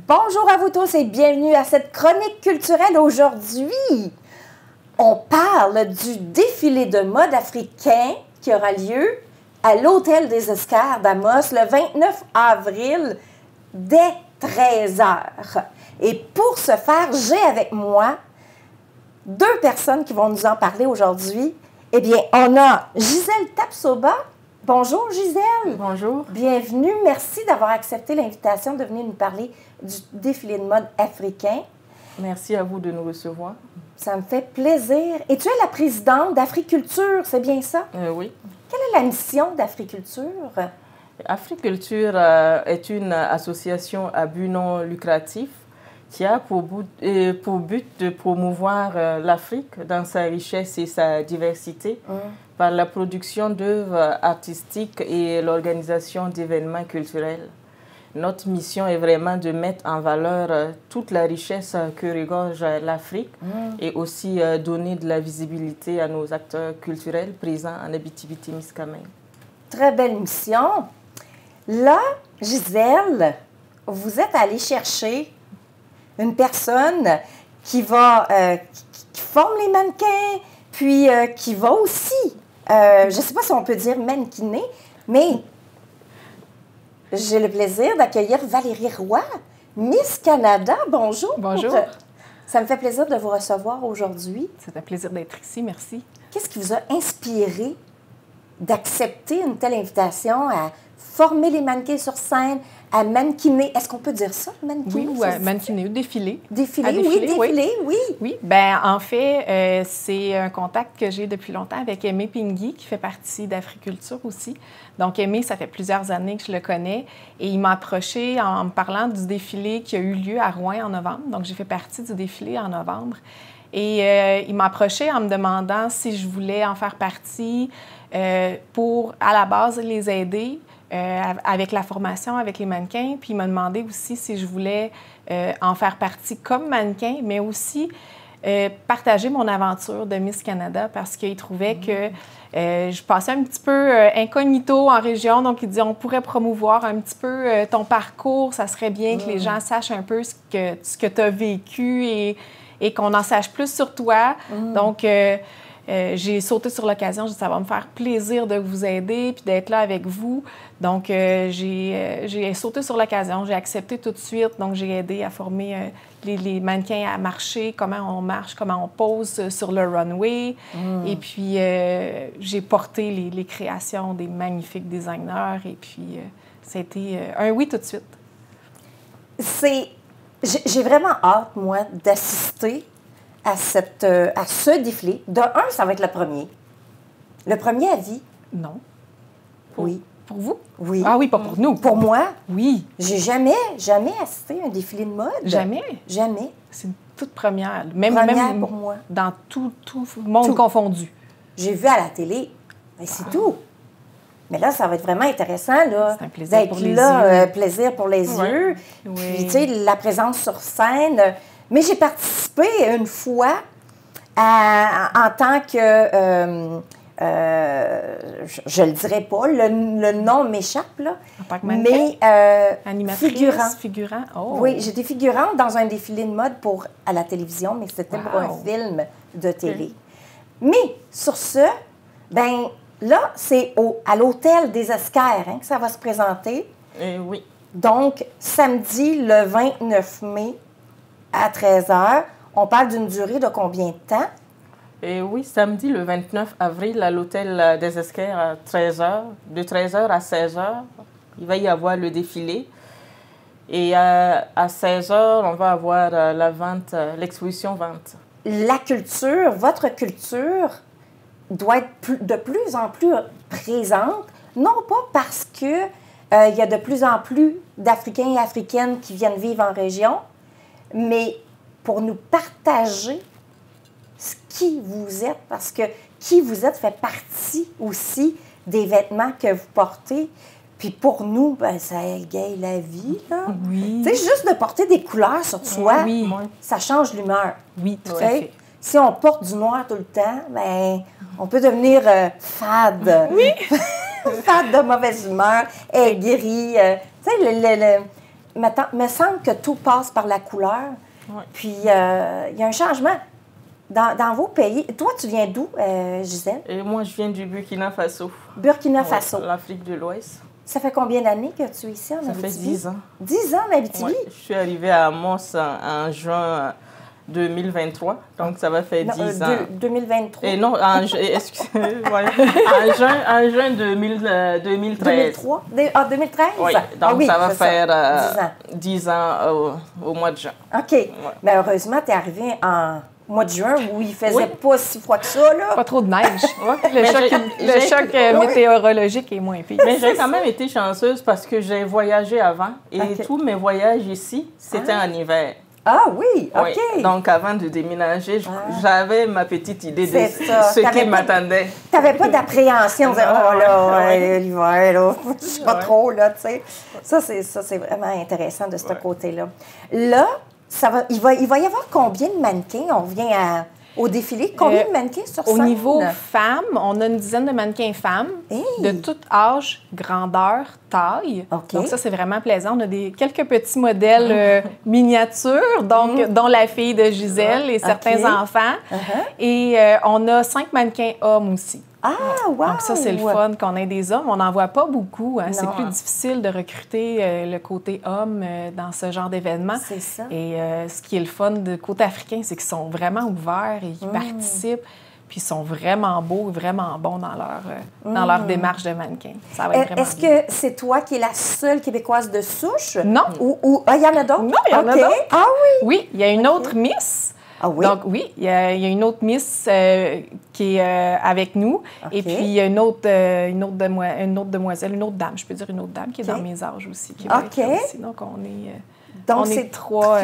Bonjour à vous tous et bienvenue à cette chronique culturelle. Aujourd'hui, on parle du défilé de mode africain qui aura lieu à l'Hôtel des Escars d'Amos le 29 avril dès 13h. Et pour ce faire, j'ai avec moi deux personnes qui vont nous en parler aujourd'hui. Eh bien, on a Gisèle Tapsoba. Bonjour Gisèle. Bonjour. Bienvenue. Merci d'avoir accepté l'invitation de venir nous parler du défilé de mode africain. Merci à vous de nous recevoir. Ça me fait plaisir. Et tu es la présidente d'Africulture, c'est bien ça? Oui. Quelle est la mission d'Africulture? Africulture est une association à but non lucratif qui a pour but de promouvoir l'Afrique dans sa richesse et sa diversité par la production d'œuvres artistiques et l'organisation d'événements culturels. Notre mission est vraiment de mettre en valeur toute la richesse que regorge l'Afrique et aussi donner de la visibilité à nos acteurs culturels présents en Abitibi-Témiscamingue. Très belle mission. Là, Gisèle, vous êtes allée chercher une personne qui va qui forme les mannequins, puis qui va aussi, je ne sais pas si on peut dire mannequiner, mais j'ai le plaisir d'accueillir Valérie Roy, Miss Canada. Bonjour. Bonjour. Ça me fait plaisir de vous recevoir aujourd'hui. C'est un plaisir d'être ici, merci. Qu'est-ce qui vous a inspiré d'accepter une telle invitation à former les mannequins sur scène, à mannequiner? Est-ce qu'on peut dire ça, mannequiner? Oui, ou mannequiner ou défiler. Défiler, défiler, oui. Oui, bien, en fait, c'est un contact que j'ai depuis longtemps avec Aimé Pingui, qui fait partie d'Africulture aussi. Donc, Aimé, ça fait plusieurs années que je le connais et il m'a approché en me parlant du défilé qui a eu lieu à Rouen en novembre. Donc, j'ai fait partie du défilé en novembre. Et il m'a approché en me demandant si je voulais en faire partie pour, à la base, les aider avec la formation, avec les mannequins. Puis il m'a demandé aussi si je voulais en faire partie comme mannequin, mais aussi partager mon aventure de Miss Canada parce qu'il trouvait que je passais un petit peu incognito en région. Donc, il dit, on pourrait promouvoir un petit peu ton parcours. Ça serait bien que les gens sachent un peu ce que tu as vécu et qu'on en sache plus sur toi. Donc, j'ai sauté sur l'occasion. J'ai dit, ça va me faire plaisir de vous aider puis d'être là avec vous. Donc, j'ai sauté sur l'occasion. J'ai accepté tout de suite. Donc, j'ai aidé à former les mannequins à marcher, comment on marche, comment on pose sur le runway. Et puis, j'ai porté les créations des magnifiques designers. Et puis, ça a été un oui tout de suite. J'ai vraiment hâte, moi, d'assister à ce défilé. De un, ça va être le premier. Le premier à vie. Non. Oui. Pour vous? Oui. Ah oui, pas pour nous. Pour moi? Oui. J'ai jamais assisté à un défilé de mode. Jamais? Jamais. C'est une toute première. Même pour moi. Dans tout monde confondu. J'ai vu à la télé, mais c'est tout. Mais là, ça va être vraiment intéressant, là. C'est un plaisir pour les yeux. Plaisir pour les yeux. Oui. Puis, tu sais, la présence sur scène. Mais j'ai participé une fois en tant que... je le dirais pas, le nom m'échappe, là. En tant que mannequin? Mais animatrice, figurant. Oh. Oui, j'étais figurante dans un défilé de mode à la télévision, mais c'était pour un film de télé. Mais sur ce, ben là, c'est à l'Hôtel des Escars que ça va se présenter. Oui. Donc, samedi, le 29 mai, à 13h. On parle d'une durée de combien de temps? Oui, samedi, le 29 avril, à l'Hôtel des Escars, à 13h. De 13h à 16h, il va y avoir le défilé. Et à 16h, on va avoir la vente, l'exposition vente. La culture, votre culture, doit être de plus en plus présente, non pas parce que il y a de plus en plus d'Africains et Africaines qui viennent vivre en région, mais pour nous partager qui vous êtes, parce que qui vous êtes fait partie aussi des vêtements que vous portez. Puis pour nous, ben, ça égaye la vie, là. Oui. Tu sais, juste de porter des couleurs sur soi, ça change l'humeur. Oui, tout à fait. Si on porte du noir tout le temps, ben, on peut devenir fade. Oui. Fade de mauvaise humeur, aigri. Tu sais, me semble que tout passe par la couleur. Ouais. Puis, il y a un changement dans vos pays. Toi, tu viens d'où, Gisèle? Et moi, je viens du Burkina Faso. Burkina Faso. Ouais, l'Afrique de l'Ouest. Ça fait combien d'années que tu es ici en Abitibi? Ça fait 10 ans. 10 ans en Abitibi? Ouais, je suis arrivée à Amos en juin 2023, donc ça va faire 10 ans. 2023? Et non, en juin 2013. 2003? 2013? Oui, donc ça va faire 10 ans au mois de juin. OK. Ouais. Mais heureusement, tu es arrivé en mois de juin où il faisait pas si froid que ça, là. Pas trop de neige. Le choc météorologique est moins pire. Mais j'ai quand même été chanceuse parce que j'ai voyagé avant et tous mes voyages ici, c'était en hiver. Ah oui, OK. Oui. Donc, avant de déménager, j'avais ma petite idée de ce qui m'attendait. Tu n'avais pas d'appréhension. On disait, oh là, l'hiver, là, je sais pas trop, là, tu sais. Ça, c'est vraiment intéressant de ce côté-là. Là, il va y avoir combien de mannequins? On revient au défilé. Combien de mannequins sur scène? Au niveau femmes, on a une dizaine de mannequins femmes de tout âge, grandeur, taille. Okay. Donc ça, c'est vraiment plaisant. On a quelques petits modèles miniatures, donc, dont la fille de Gisèle et certains enfants. Et on a 5 mannequins hommes aussi. Ah, wow! Donc ça, c'est le fun qu'on ait des hommes. On n'en voit pas beaucoup. Hein. C'est plus difficile de recruter le côté homme dans ce genre d'événement. C'est ça. Et ce qui est le fun de côté africain, c'est qu'ils sont vraiment ouverts et qu'ils participent. Puis ils sont vraiment beaux, vraiment bons dans leur démarche de mannequin. Ça va être vraiment Est-ce que c'est toi qui es la seule Québécoise de souche? Non. Il y en a d'autres? Non, il y en a d'autres. Ah oui? Oui, il y a une autre Miss. Ah oui? Donc, oui, il y a une autre Miss qui est avec nous. Et puis, il y a une autre demoiselle, une autre dame, je peux dire une autre dame qui est dans mes âges aussi. Qui va être là aussi. Donc, on est trois.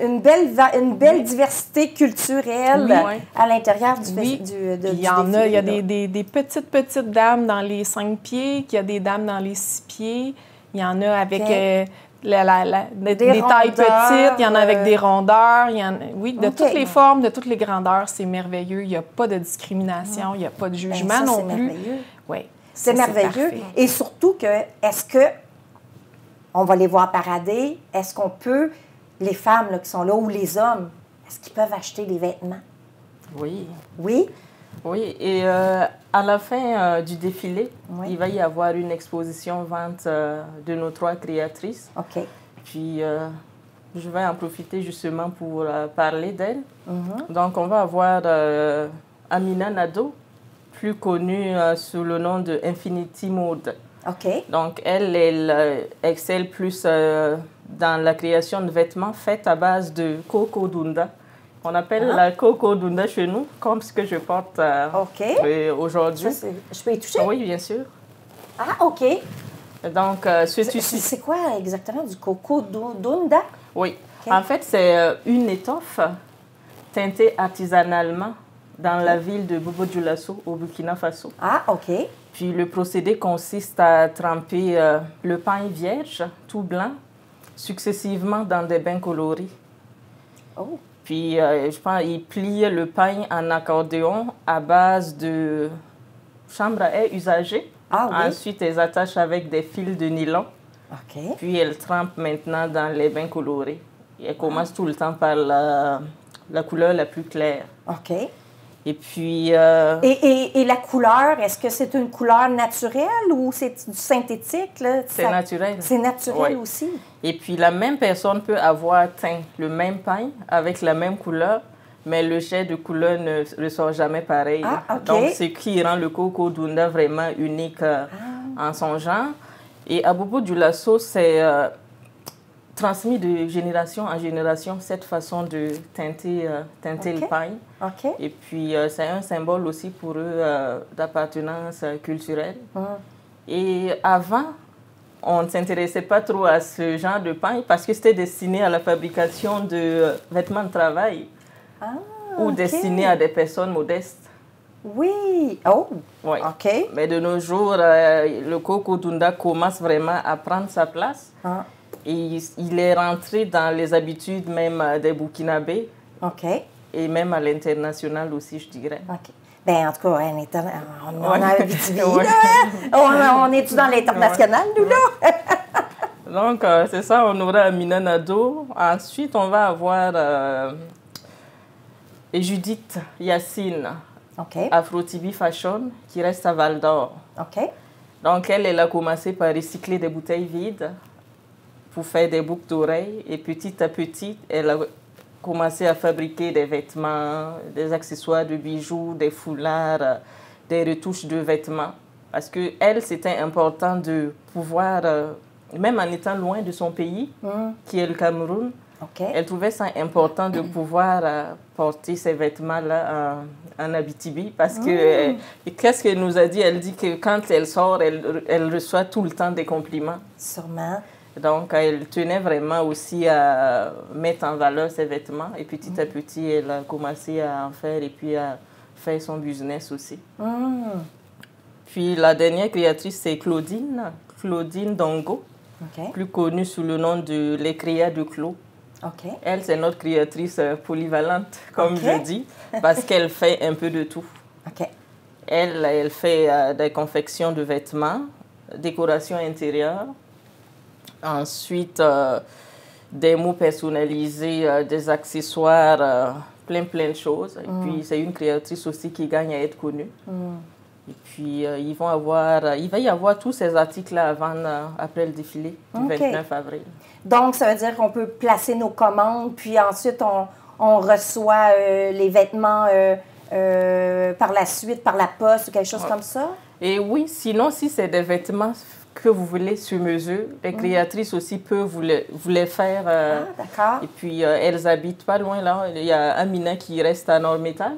Une belle diversité culturelle à l'intérieur du il y en a. Il y a des petites dames dans les 5 pieds, il y a des dames dans les 6 pieds. Il y en a avec... des tailles petites, il y en a avec des rondeurs, de toutes les formes, de toutes les grandeurs, c'est merveilleux. Il n'y a pas de discrimination, il n'y a pas de jugement non plus. Merveilleux. Oui, c'est merveilleux. Et surtout est-ce que on va les voir parader? Est-ce qu'on peut, les femmes là, qui sont là ou les hommes, est-ce qu'ils peuvent acheter des vêtements? Oui. Oui? Oui, et à la fin du défilé, il va y avoir une exposition-vente de nos 3 créatrices. OK. Puis, je vais en profiter justement pour parler d'elles. Donc, on va avoir Amina Nadeau, plus connue sous le nom de Infinity Mode. OK. Donc, elle excelle plus dans la création de vêtements faits à base de coco dunda. On appelle la coco dunda chez nous, comme ce que je porte aujourd'hui. Je peux y toucher? Oui, bien sûr. Ah, OK. Donc, c'est quoi exactement du coco dunda? Oui. Okay. En fait, c'est une étoffe teintée artisanalement dans la ville de Bobo-Dioulasso, au Burkina Faso. Ah, OK. Puis le procédé consiste à tremper le pain vierge, tout blanc, successivement dans des bains colorés. Oh. Puis, je pense qu'il plie le pain en accordéon à base de chambre à air usagée. Ah, oui. Ensuite, elles attachent avec des fils de nylon. OK. Puis, elles trempent maintenant dans les bains colorés. Et elles commencent tout le temps par la couleur la plus claire. OK. Et puis... Et la couleur, est-ce que c'est une couleur naturelle ou c'est du synthétique? C'est naturel. C'est naturel aussi. Et puis, la même personne peut avoir teint le même pain avec la même couleur, mais le jet de couleur ne ressort jamais pareil. Ah, OK. Donc, ce qui rend le coco dunda vraiment unique en son genre. Et à Bobo-Dioulasso, c'est transmis de génération en génération cette façon de teinter le pain. OK. Et puis, c'est un symbole aussi pour eux d'appartenance culturelle. Et avant, on ne s'intéressait pas trop à ce genre de pain parce que c'était destiné à la fabrication de vêtements de travail ou destiné à des personnes modestes. Oui. Oh, oui. OK. Mais de nos jours, le coco dunda commence vraiment à prendre sa place. Et il est rentré dans les habitudes même des Burkinabés. OK. Et même à l'international aussi, je dirais. OK. Bien, en tout cas, on a Abitibi, là. On est-tu dans l'international, nous, là? Donc, c'est ça, on aura Amina Nado. Ensuite, on va avoir Judith Yacine, Afro-Tibi Fashion, qui reste à Val d'Or. Donc, elle a commencé par recycler des bouteilles vides pour faire des boucles d'oreilles. Et petit à petit, elle a commencé à fabriquer des vêtements, des accessoires de bijoux, des foulards, des retouches de vêtements. Parce que elle, c'était important de pouvoir, même en étant loin de son pays, qui est le Cameroun, elle trouvait ça important de pouvoir porter ces vêtements-là en Abitibi. Parce que, qu'est-ce qu'elle nous a dit? Elle dit que quand elle sort, elle reçoit tout le temps des compliments. Sûrement. Donc, elle tenait vraiment aussi à mettre en valeur ses vêtements. Et petit à petit, elle a commencé à en faire et puis à faire son business aussi. Puis, la dernière créatrice, c'est Claudine Dongo, plus connue sous le nom de Les Créas de Clos. Elle, c'est notre créatrice polyvalente, comme je dis, parce qu'elle fait un peu de tout. Elle fait des confections de vêtements, décoration intérieure, ensuite des mots personnalisés, des accessoires, plein de choses. Et puis, c'est une créatrice aussi qui gagne à être connue. Et puis, il va y avoir tous ces articles-là à vendre après le défilé du 29 avril. Donc, ça veut dire qu'on peut placer nos commandes, puis ensuite, on reçoit les vêtements par la suite, par la poste ou quelque chose comme ça? Et oui, sinon, si c'est des vêtements que vous voulez sur mesure, les créatrices aussi peuvent vous les faire. D'accord. Et puis, elles habitent pas loin, là. Il y a Amina qui reste à Nord-Métal.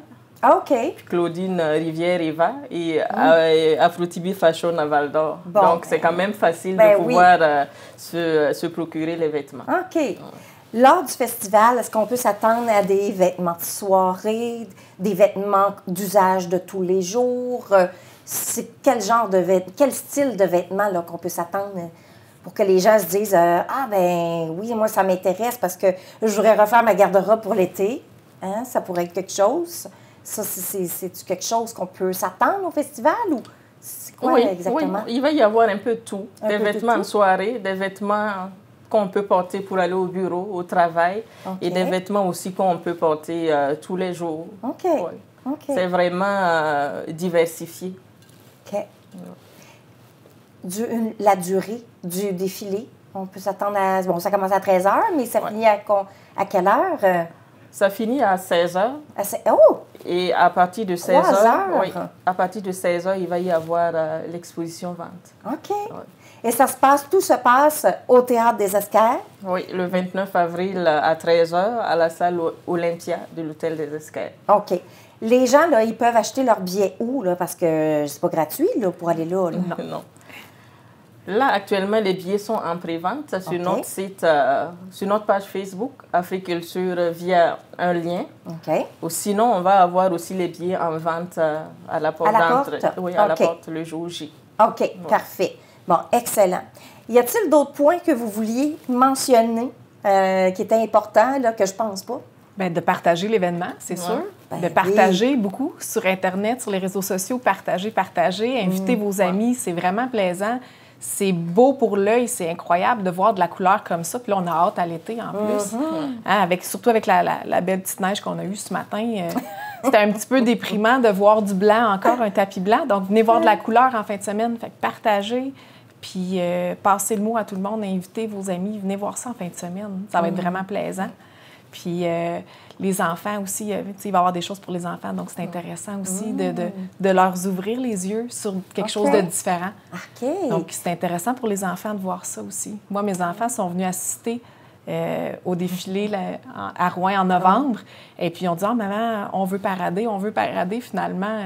Puis Claudine Rivière-Eva et Afro-Tibi Fashion à Val d'Or. Donc, c'est quand même facile de pouvoir se procurer les vêtements. Lors du festival, est-ce qu'on peut s'attendre à des vêtements de soirée, des vêtements d'usage de tous les jours? C'est quel style de vêtements là, qu'on peut s'attendre pour que les gens se disent ah, ben oui, moi, ça m'intéresse parce que je voudrais refaire ma garde-robe pour l'été. Hein? Ça pourrait être quelque chose. Ça, c'est quelque chose qu'on peut s'attendre au festival ou c'est quoi exactement? Oui, il va y avoir un peu de tout. Des vêtements de soirée, des vêtements qu'on peut porter pour aller au bureau, au travail, et des vêtements aussi qu'on peut porter tous les jours. C'est vraiment diversifié. La durée du défilé, on peut s'attendre à... Bon, ça commence à 13h, mais ça finit à quelle heure? Ça finit à 16h. Et à partir de 16h, à partir de 16h, il va y avoir l'exposition vente. Et tout se passe au Théâtre des Esquerres? Oui, le 29 avril à 13h à la salle Olympia de l'Hôtel des Esquerres. Les gens, là, ils peuvent acheter leurs billets où, là, parce que c'est pas gratuit là, pour aller là? Non. Là, actuellement, les billets sont en pré-vente sur notre site, sur notre page Facebook, Africulture, via un lien. Ou sinon, on va avoir aussi les billets en vente à la porte d'entrée. Oui, à la porte le jour J. Parfait. Bon, excellent. Y a-t-il d'autres points que vous vouliez mentionner qui étaient importants, là, que je pense pas? Bien, de partager l'événement, c'est sûr. De partager beaucoup sur Internet, sur les réseaux sociaux. Partager. Inviter vos amis, c'est vraiment plaisant. C'est beau pour l'œil, c'est incroyable de voir de la couleur comme ça. Puis là, on a hâte à l'été en plus. Surtout avec la belle petite neige qu'on a eue ce matin. C'était un petit peu déprimant de voir du blanc encore, un tapis blanc. Donc, venez voir de la couleur en fin de semaine. Fait que partagez, puis passez le mot à tout le monde, invitez vos amis, venez voir ça en fin de semaine. Ça va être vraiment plaisant. Puis les enfants aussi, il va y avoir des choses pour les enfants, donc c'est intéressant aussi de leur ouvrir les yeux sur quelque chose de différent. Donc c'est intéressant pour les enfants de voir ça aussi. Moi, mes enfants sont venus assister au défilé à Rouen en novembre, et puis on dit « Ah, maman, on veut parader. » Finalement,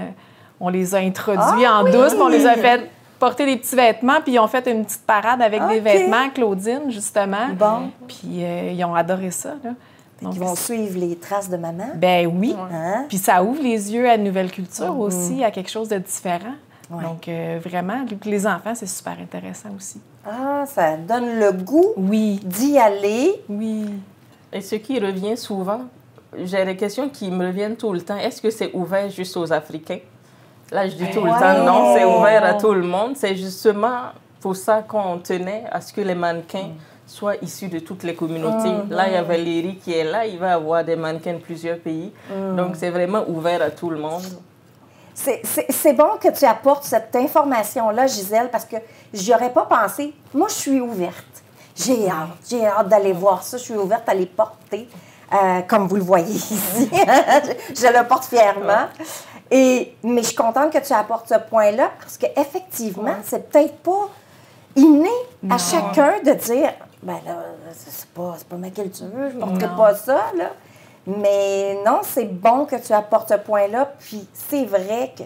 on les a introduits en douce, puis on les a fait porter des petits vêtements, puis ils ont fait une petite parade avec des vêtements, Claudine, justement. Puis ils ont adoré ça, là. Donc, ils vont suivre les traces de maman? Ben oui. Puis ça ouvre les yeux à une nouvelle culture aussi, à quelque chose de différent. Donc, vraiment, les enfants, c'est super intéressant aussi. Ça donne le goût d'y aller. Et ce qui revient souvent, j'ai des questions qui me reviennent tout le temps. Est-ce que c'est ouvert juste aux Africains? Là, je dis tout le temps, non, c'est ouvert à tout le monde. C'est justement pour ça qu'on tenait à ce que les mannequins soient issus de toutes les communautés. Là, il y a Valérie qui est là, il va avoir des mannequins de plusieurs pays. Donc, c'est vraiment ouvert à tout le monde. C'est bon que tu apportes cette information-là, Gisèle, parce que j'y aurais pas pensé. Moi, je suis ouverte. J'ai hâte d'aller voir ça. Je suis ouverte à les porter, comme vous le voyez ici. Je le porte fièrement. Mais je suis contente que tu apportes ce point-là, parce qu'effectivement, c'est peut-être pas inné à chacun de dire, ben là, c'est pas ma culture, je ne porterai pas ça, là. Mais non, c'est bon que tu apportes ce point-là. Puis c'est vrai que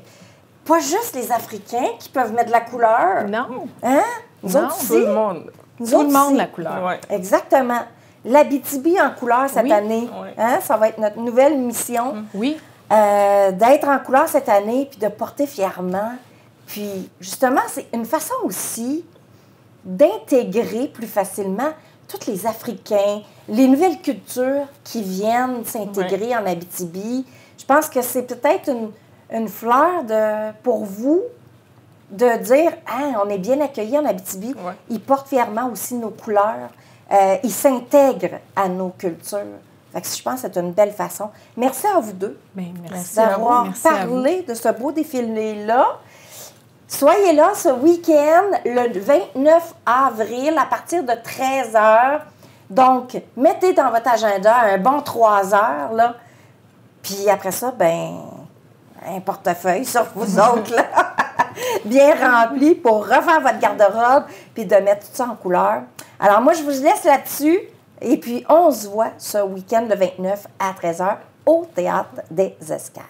pas juste les Africains qui peuvent mettre de la couleur. Non. Hein? Nous autres Tout le monde. Tout le monde, la couleur. Ouais. Exactement. L'Abitibi en couleur cette année. Oui. Hein? Ça va être notre nouvelle mission. Oui. D'être en couleur cette année, puis de porter fièrement. Puis justement, c'est une façon aussi d'intégrer plus facilement tous les Africains, les nouvelles cultures qui viennent s'intégrer en Abitibi. Je pense que c'est peut-être une fleur pour vous de dire « Ah, on est bien accueillis en Abitibi. Ouais. Ils portent fièrement aussi nos couleurs. Ils s'intègrent à nos cultures. » Fait que je pense que c'est une belle façon. Merci à vous deux Merci d'avoir parlé de ce beau défilé-là. Soyez là ce week-end, le 29 avril, à partir de 13h. Donc, mettez dans votre agenda un bon 3 heures, là. Puis après ça, un portefeuille sur vous autres, là, bien rempli pour refaire votre garde-robe puis de mettre tout ça en couleur. Alors, moi, je vous laisse là-dessus. Et puis, on se voit ce week-end, le 29 à 13h, au Théâtre des Esquerres.